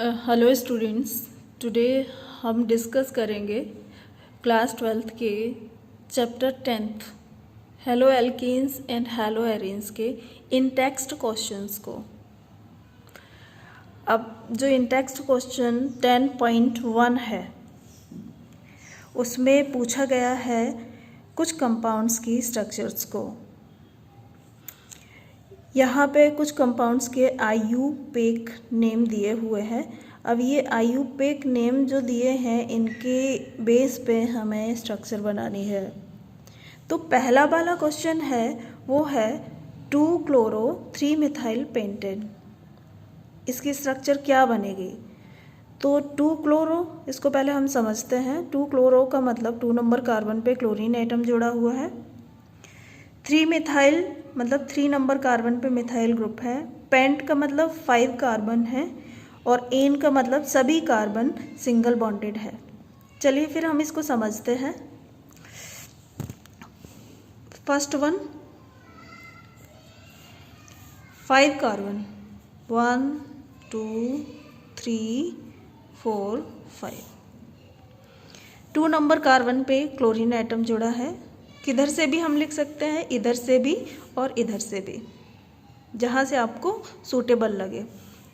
Hello students, today हम discuss करेंगे class 12th के chapter 10th hello alkenes and hello arenes के इन text questions को। अब जो इन टेक्स्ट क्वेश्चन 10.1 है उसमें पूछा गया है कुछ कंपाउंड्स की स्ट्रक्चर्स को। यहाँ पे कुछ कंपाउंड्स के IUPAC नेम दिए हुए हैं। अब ये IUPAC नेम जो दिए हैं इनके बेस पे हमें स्ट्रक्चर बनानी है। तो पहला वाला क्वेश्चन है वो है 2-chloro-3-methyl-pentane। इसकी स्ट्रक्चर क्या बनेगी? तो 2-chloro, इसको पहले हम समझते हैं। 2-chloro का मतलब 2 नंबर कार्बन पे क्लोरीन एटम जोड़ा हुआ है। 3-methyl मतलब 3 नंबर कार्बन पे मिथाइल ग्रुप है। पेंट का मतलब 5 कार्बन है और एन का मतलब सभी कार्बन सिंगल बॉन्डेड है। चलिए फिर हम इसको समझते हैं। First one 5 carbon 1 2 3 4 5। 2 number carbon पे क्लोरीन एटम जुड़ा है। किधर से भी हम लिख सकते हैं, इधर से भी और इधर से भी, जहाँ से आपको सूटेबल लगे।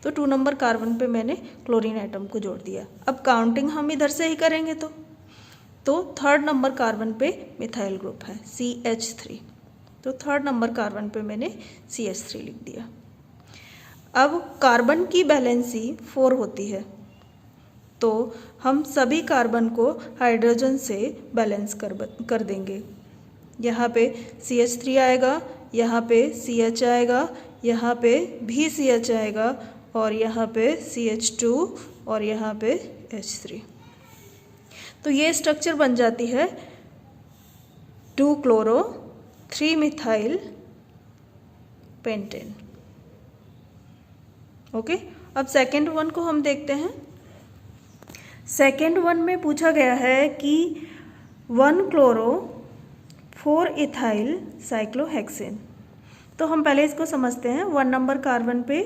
तो 2 नंबर कार्बन पे मैंने क्लोरीन एटम को जोड़ दिया। अब काउंटिंग हम इधर से ही करेंगे तो 3rd नंबर कार्बन पे मिथाइल ग्रुप है CH3। तो 3rd नंबर कार्बन पे मैंने CH3 लिख दिया। अब कार्बन की वैलेंसी 4 होती है तो हम सभी कार्बन को हाइड्रोजन से बैलेंस कर देंगे। यहाँ पे CH3 आएगा, यहाँ पे CH आएगा, यहाँ पे भी CH आएगा और यहाँ पे CH2 और यहाँ पे H3। तो ये स्ट्रक्चर बन जाती है 2-chloro-3-methyl-pentane। ओके, अब सेकेंड वन को हम देखते हैं। सेकेंड वन में पूछा गया है कि 1-chloro-4-ethyl-cyclohexane। तो हम पहले इसको समझते हैं। 1 नंबर कार्बन पे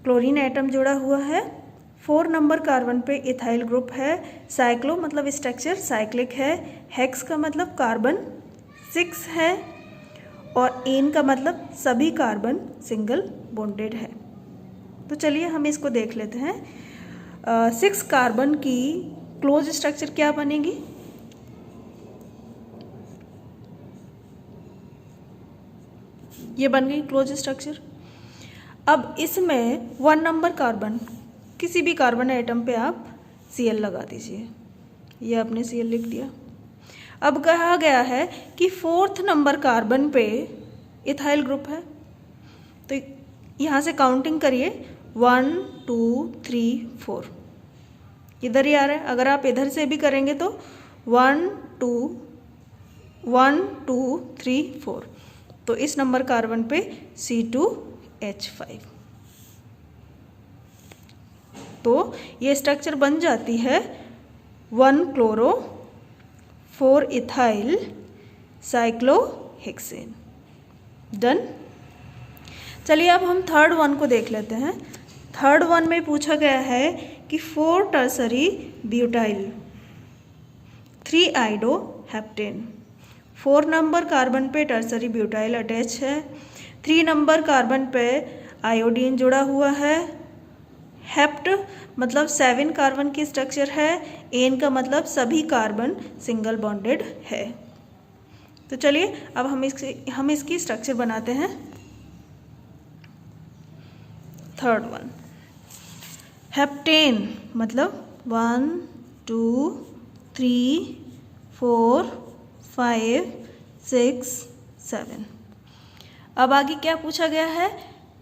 क्लोरीन एटम जुड़ा हुआ है, 4 नंबर कार्बन पे इथाइल ग्रुप है, साइक्लो मतलब स्ट्रक्चर साइक्लिक है, हेक्स का मतलब कार्बन 6 है और एन का मतलब सभी कार्बन सिंगल बॉन्डेड है। तो चलिए हम इसको देख लेते हैं। 6 कार्बन की क्लोज स्ट्रक्चर क्या बनेगी? ये बन गई क्लोज स्ट्रक्चर। अब इसमें 1 नंबर कार्बन, किसी भी कार्बन एटम पे आप Cl लगा दीजिए। ये आपने Cl लिख दिया। अब कहा गया है कि 4th नंबर कार्बन पे इथाइल ग्रुप है तो यहाँ से काउंटिंग करिए 1 2 3 4। इधर ही आ रहा है। अगर आप इधर से भी करेंगे तो 1 2 3 4। तो इस नंबर कार्बन पे C2H5। तो ये स्ट्रक्चर बन जाती है 1-chloro-4-ethyl-cyclohexane। डन। चलिए अब हम 3rd वन को देख लेते हैं। 3rd वन में पूछा गया है कि 4-tertiary-butyl 3-iodo-heptane। 4 नंबर कार्बन पे टर्सरी ब्यूटाइल अटैच है, 3 नंबर कार्बन पे आयोडीन जुड़ा हुआ है, हेप्ट मतलब 7 कार्बन की स्ट्रक्चर है, एन का मतलब सभी कार्बन सिंगल बॉन्डेड है। तो चलिए अब हम इसकी स्ट्रक्चर बनाते हैं। 3rd वन हेप्टेन मतलब 1 2 3 4 5 6 7। अब आगे क्या पूछा गया है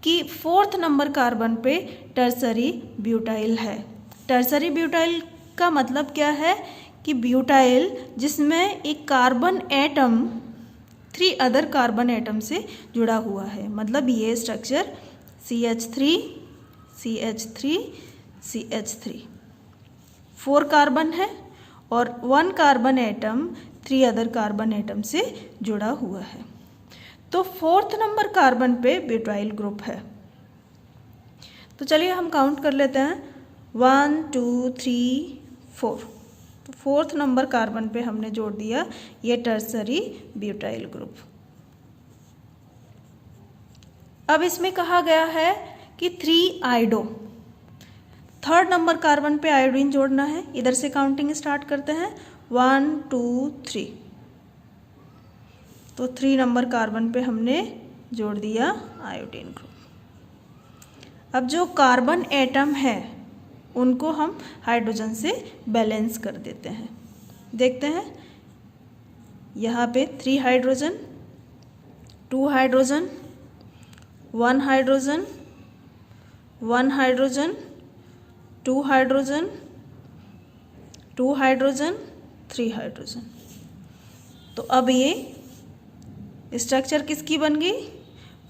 कि 4th नंबर कार्बन पे टर्सरी ब्यूटाइल है। टर्सरी ब्यूटाइल का मतलब क्या है कि ब्यूटाइल जिसमें एक carbon atom 3 other carbon atom से जुड़ा हुआ है। मतलब ये structure CH3 CH3 CH3 4 carbon है और 1 carbon atom 3 other carbon atom से जुड़ा हुआ है। तो 4th नंबर कार्बन पे ब्यूटाइल ग्रुप है। तो चलिए हम काउंट कर लेते हैं 1 2 3 4। तो 4th नंबर कार्बन पे हमने जोड़ दिया ये टर्सरी ब्यूटाइल ग्रुप। अब इसमें कहा गया है कि 3 आयोडो, 3rd नंबर कार्बन पे आयोडीन जोड़ना है। इधर से काउंटिंग स्टार्ट करते हैं 1 2 3। तो 3 नंबर कार्बन पे हमने जोड़ दिया आयोडीन ग्रुप। अब जो कार्बन एटम है उनको हम हाइड्रोजन से बैलेंस कर देते हैं। देखते हैं यहाँ पे 3 hydrogen, 2 hydrogen, 1 hydrogen, 1 hydrogen, 2 hydrogen, 2 hydrogen, 3 hydrogen. तो अब ये स्ट्रक्चर किसकी बन गई?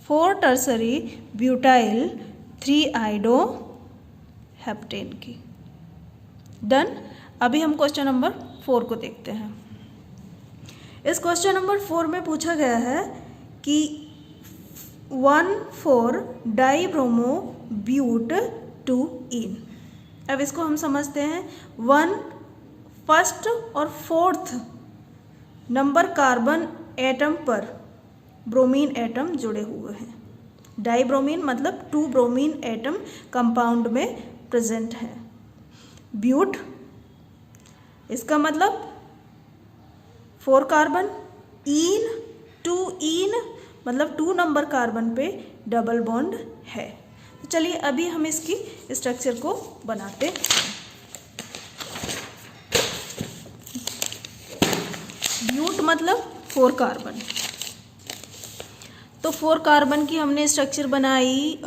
4 टर्सरी ब्यूटाइल 3 आयोडो हेप्टेन की। डन। अभी हम क्वेश्चन नंबर 4 को देखते हैं। इस क्वेश्चन नंबर 4 में पूछा गया है कि 1,4 डाइब्रोमो ब्यूट 2ईन। अब इसको हम समझते हैं 1st और 4th नंबर कार्बन एटम पर ब्रोमीन एटम जुड़े हुए हैं। डाइब्रोमीन मतलब 2 ब्रोमीन एटम कंपाउंड में प्रेजेंट है। ब्यूट इसका मतलब 4 कार्बन, ईन 2ईन मतलब 2 नंबर कार्बन पे डबल बॉन्ड है। तो चलिए अभी हम इसकी स्ट्रक्चर को बनाते हैं। ब्यूट मतलब 4 कार्बन। तो 4 कार्बन की हमने स्ट्रक्चर बनाई।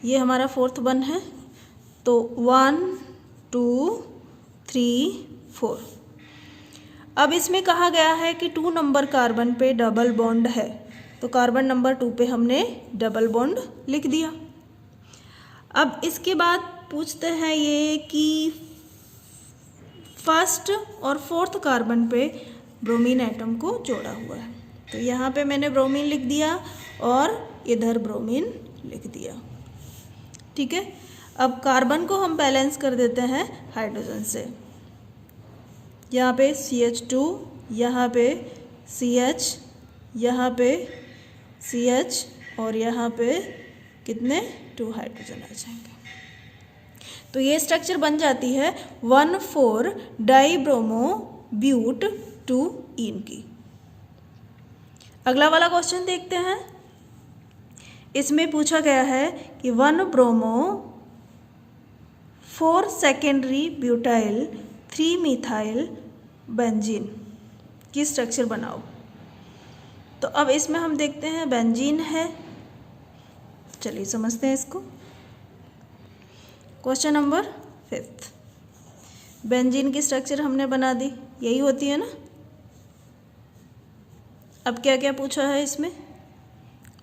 ये हमारा 4th वन है। तो 1 2 3 4। अब इसमें कहा गया है कि 2 नंबर कार्बन पे डबल बॉन्ड है। तो कार्बन नंबर 2 पे हमने डबल बॉन्ड लिख दिया। अब इसके बाद पूछते हैं ये कि 1st और 4th कार्बन पे ब्रोमीन एटम को जोड़ा हुआ है। तो यहाँ पे मैंने ब्रोमीन लिख दिया और इधर ब्रोमीन लिख दिया। ठीक है। अब कार्बन को हम बैलेंस कर देते हैं हाइड्रोजन से। यहाँ पे CH2, यहाँ पे CH, यहाँ पे CH और यहाँ पे कितने 2 हाइड्रोजन आ जाएंगे। तो ये स्ट्रक्चर बन जाती है 1,4 डाइब्रोमो ब्यूट 2ईन की। अगला वाला क्वेश्चन देखते हैं। इसमें पूछा गया है कि 1 bromo 4 secondary butyl 3 methyl benzene की स्ट्रक्चर बनाओ। तो अब इसमें हम देखते हैं बेंजीन है। चलिए समझते हैं इसको। Question number 5। बेंजीन की स्ट्रक्चर हमने बना दी, यही होती है ना। अब क्या क्या पूछा है इसमें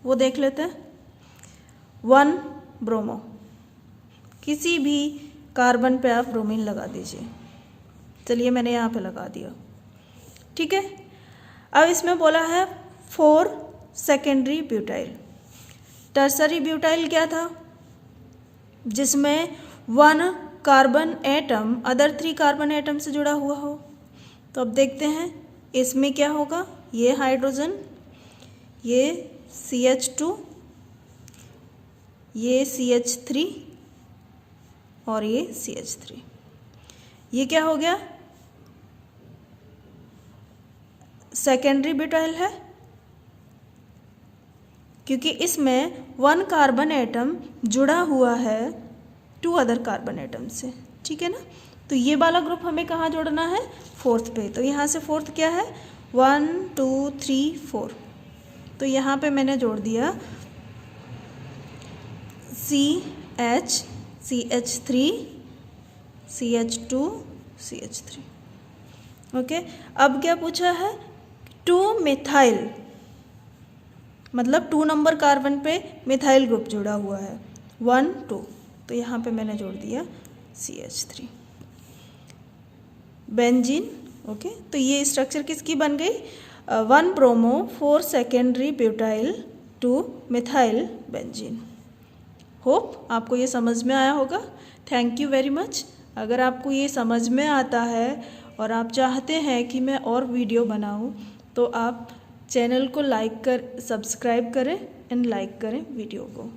वो देख लेते हैं। 1 ब्रोमो, किसी भी कार्बन पे आप ब्रोमीन लगा दीजिए। चलिए मैंने यहाँ पे लगा दिया। ठीक है। अब इसमें बोला है 4 सेकेंडरी ब्यूटाइल। टर्सरी ब्यूटाइल क्या था? जिसमें 1 carbon atom other 3 carbon atom से जुड़ा हुआ हो। तो अब देखते हैं इसमें क्या होगा। ये हाइड्रोजन, ये CH2, ये CH3 और ये CH3। ये क्या हो गया? सेकेंडरी ब्यूटाइल है, क्योंकि इसमें 1 कार्बन एटम जुड़ा हुआ है 2 अदर कार्बन एटम से। ठीक है ना। तो ये वाला ग्रुप हमें कहाँ जोड़ना है? 4th पे। तो यहाँ से 4th क्या है? 1 2 3 4। तो यहाँ पे मैंने जोड़ दिया CH, CH3, CH2, CH3। Okay. अब क्या पूछा है? 2 मिथाइल मतलब 2 नंबर कार्बन पे मिथाइल ग्रुप जुड़ा हुआ है 1 2। तो यहाँ पे मैंने जोड़ दिया CH3 बेंजीन। ओके। तो ये स्ट्रक्चर किसकी बन गई? 1 bromo 4 secondary butyl 2 methyl benzene. Hope आपको ये समझ में आया होगा। Thank you very much. अगर आपको ये समझ में आता है और आप चाहते हैं कि मैं और वीडियो बनाऊं तो आप चैनल को सब्सक्राइब करें एंड लाइक करें वीडियो को।